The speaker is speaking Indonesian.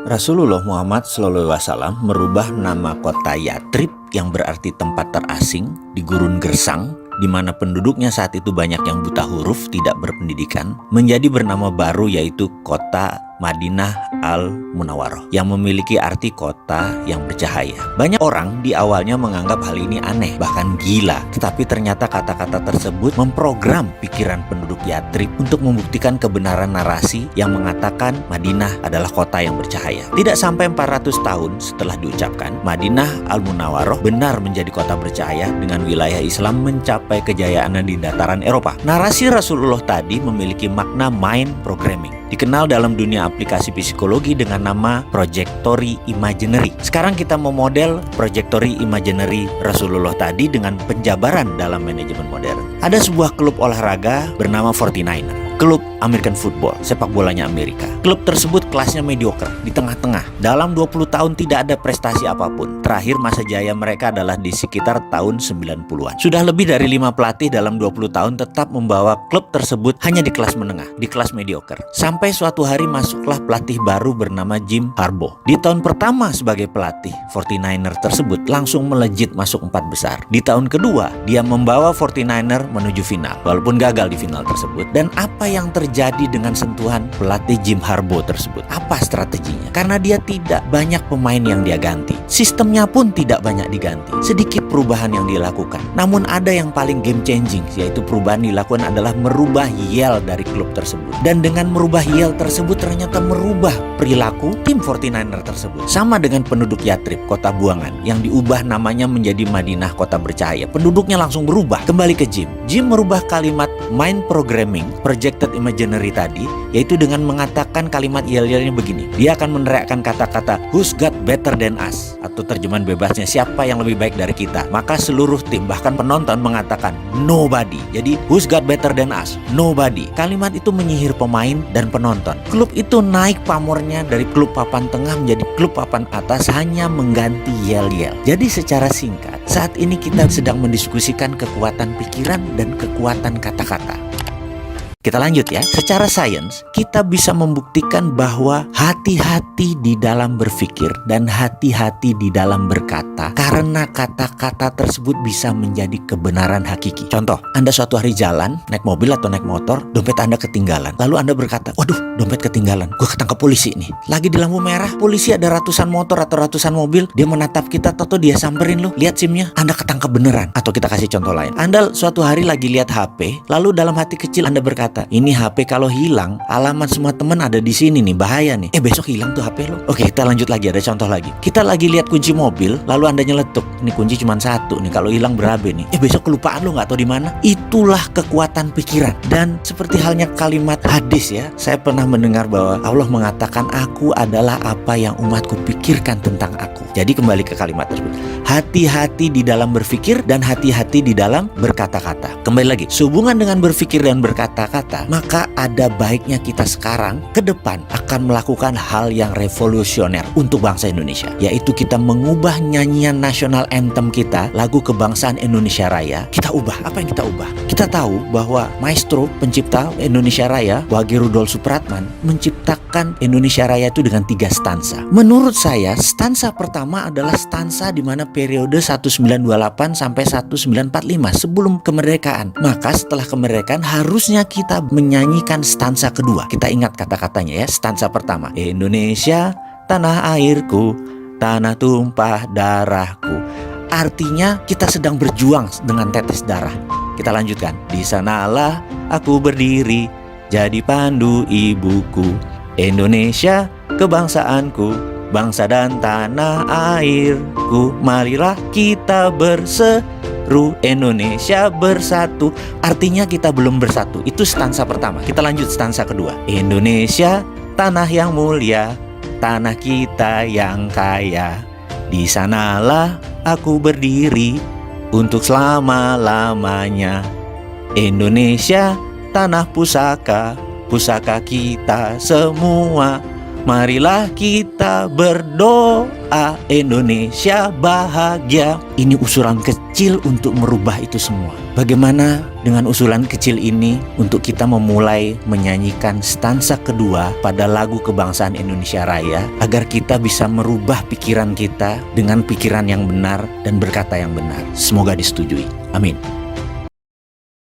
Rasulullah Muhammad SAW merubah nama kota Yatrib yang berarti tempat terasing di gurun gersang, di mana penduduknya saat itu banyak yang buta huruf, tidak berpendidikan, menjadi bernama baru yaitu kota Madinah Al-Munawwaroh yang memiliki arti kota yang bercahaya. Banyak orang di awalnya menganggap hal ini aneh, bahkan gila. Tetapi ternyata kata-kata tersebut memprogram pikiran penduduk Yatrib untuk membuktikan kebenaran narasi yang mengatakan Madinah adalah kota yang bercahaya. Tidak sampai 400 tahun setelah diucapkan, Madinah Al-Munawwaroh benar menjadi kota bercahaya dengan wilayah Islam mencapai kejayaannya di dataran Eropa. Narasi Rasulullah tadi memiliki makna mind programming, dikenal dalam dunia aplikasi psikologi dengan nama Projectory Imaginary. Sekarang kita memodel Projectory Imaginary Rasulullah tadi dengan penjabaran dalam manajemen modern. Ada sebuah klub olahraga bernama 49er, klub American Football, sepak bolanya Amerika. Klub tersebut kelasnya mediocre, di tengah-tengah. Dalam 20 tahun tidak ada prestasi apapun. Terakhir masa jaya mereka adalah di sekitar tahun 90-an. Sudah lebih dari 5 pelatih dalam 20 tahun tetap membawa klub tersebut hanya di kelas menengah, di kelas mediocre. Sampai suatu hari masuklah pelatih baru bernama Jim Harbaugh. Di tahun pertama sebagai pelatih, 49er tersebut langsung melejit masuk 4 besar. Di tahun kedua, dia membawa 49er menuju final, walaupun gagal di final tersebut. Dan apa yang terjadi dengan sentuhan pelatih Jim Harbaugh tersebut? Apa strateginya? Karena dia tidak banyak pemain yang dia ganti, sistemnya pun tidak banyak diganti, sedikit perubahan yang dilakukan. Namun ada yang paling game changing, yaitu perubahan dilakukan adalah merubah yel dari klub tersebut. Dan dengan merubah yel tersebut ternyata merubah perilaku tim 49er tersebut. Sama dengan penduduk Yatrib, kota buangan, yang diubah namanya menjadi Madinah, kota bercahaya. Penduduknya langsung berubah. Kembali ke Jim. Jim merubah kalimat mind programming, projected imaginary tadi, yaitu dengan mengatakan kalimat yel-yelnya begini. Dia akan meneriakkan kata-kata who's got better than us, atau terjemahan bebasnya siapa yang lebih baik dari kita. Maka seluruh tim, bahkan penonton mengatakan nobody. Jadi who's got better than us, nobody. Kalimat itu menyihir pemain dan penonton. Klub itu naik pamornya dari klub papan tengah menjadi klub papan atas hanya mengganti yel-yel. Jadi secara singkat, saat ini kita sedang mendiskusikan kekuatan pikiran dan kekuatan kata-kata. Kita lanjut ya. Secara sains, kita bisa membuktikan bahwa hati-hati di dalam berpikir dan hati-hati di dalam berkata, karena kata-kata tersebut bisa menjadi kebenaran hakiki. Contoh, Anda suatu hari jalan, naik mobil atau naik motor, dompet Anda ketinggalan. Lalu Anda berkata, waduh, dompet ketinggalan, gue ketangkep polisi nih. Lagi di lampu merah, polisi ada ratusan motor atau ratusan mobil, dia menatap kita, atau dia samperin lo, lihat SIM-nya, Anda ketangkep beneran. Atau kita kasih contoh lain, Anda suatu hari lagi lihat HP, lalu dalam hati kecil Anda berkata, ini HP kalau hilang, alamat semua teman ada di sini nih, bahaya nih. Besok hilang tuh HP lo. Oke, kita lanjut lagi, ada contoh lagi. Kita lagi lihat kunci mobil, lalu Anda nyeletuk, ini kunci cuma satu nih, kalau hilang berabe nih. Besok kelupaan lo, nggak tahu di mana. Itulah kekuatan pikiran. Dan seperti halnya kalimat hadis ya, saya pernah mendengar bahwa Allah mengatakan, aku adalah apa yang umatku pikirkan tentang aku. Jadi kembali ke kalimat tersebut, hati-hati di dalam berpikir dan hati-hati di dalam berkata-kata. Kembali lagi, sehubungan dengan berpikir dan berkata-kata, maka ada baiknya kita sekarang ke depan akan melakukan hal yang revolusioner untuk bangsa Indonesia, yaitu kita mengubah nyanyian nasional anthem kita, lagu kebangsaan Indonesia Raya. Kita ubah. Apa yang kita ubah? Kita tahu bahwa maestro pencipta Indonesia Raya, Wage Rudolf Supratman, menciptakan Indonesia Raya itu dengan 3 stansa. Menurut saya, stansa pertama adalah stansa di mana periode 1928 sampai 1945 sebelum kemerdekaan. Maka setelah kemerdekaan harusnya kita menyanyikan stansa kedua. Kita ingat kata-katanya ya. Stansa pertama, Indonesia tanah airku, tanah tumpah darahku. Artinya kita sedang berjuang dengan tetes darah. Kita lanjutkan, di sanalah aku berdiri jadi pandu ibuku, Indonesia kebangsaanku, bangsa dan tanah airku, marilah kita berseru, Indonesia bersatu. Artinya kita belum bersatu. Itu stansa pertama. Kita lanjut stansa kedua, Indonesia tanah yang mulia, tanah kita yang kaya, di sanalah aku berdiri untuk selama-lamanya, Indonesia tanah pusaka, pusaka kita semua, Marilah kita berdoa Indonesia bahagia. Ini usulan kecil untuk merubah itu semua. Bagaimana dengan usulan kecil ini untuk kita memulai menyanyikan stansa kedua pada lagu kebangsaan Indonesia Raya, agar kita bisa merubah pikiran kita dengan pikiran yang benar dan berkata yang benar. Semoga disetujui. Amin.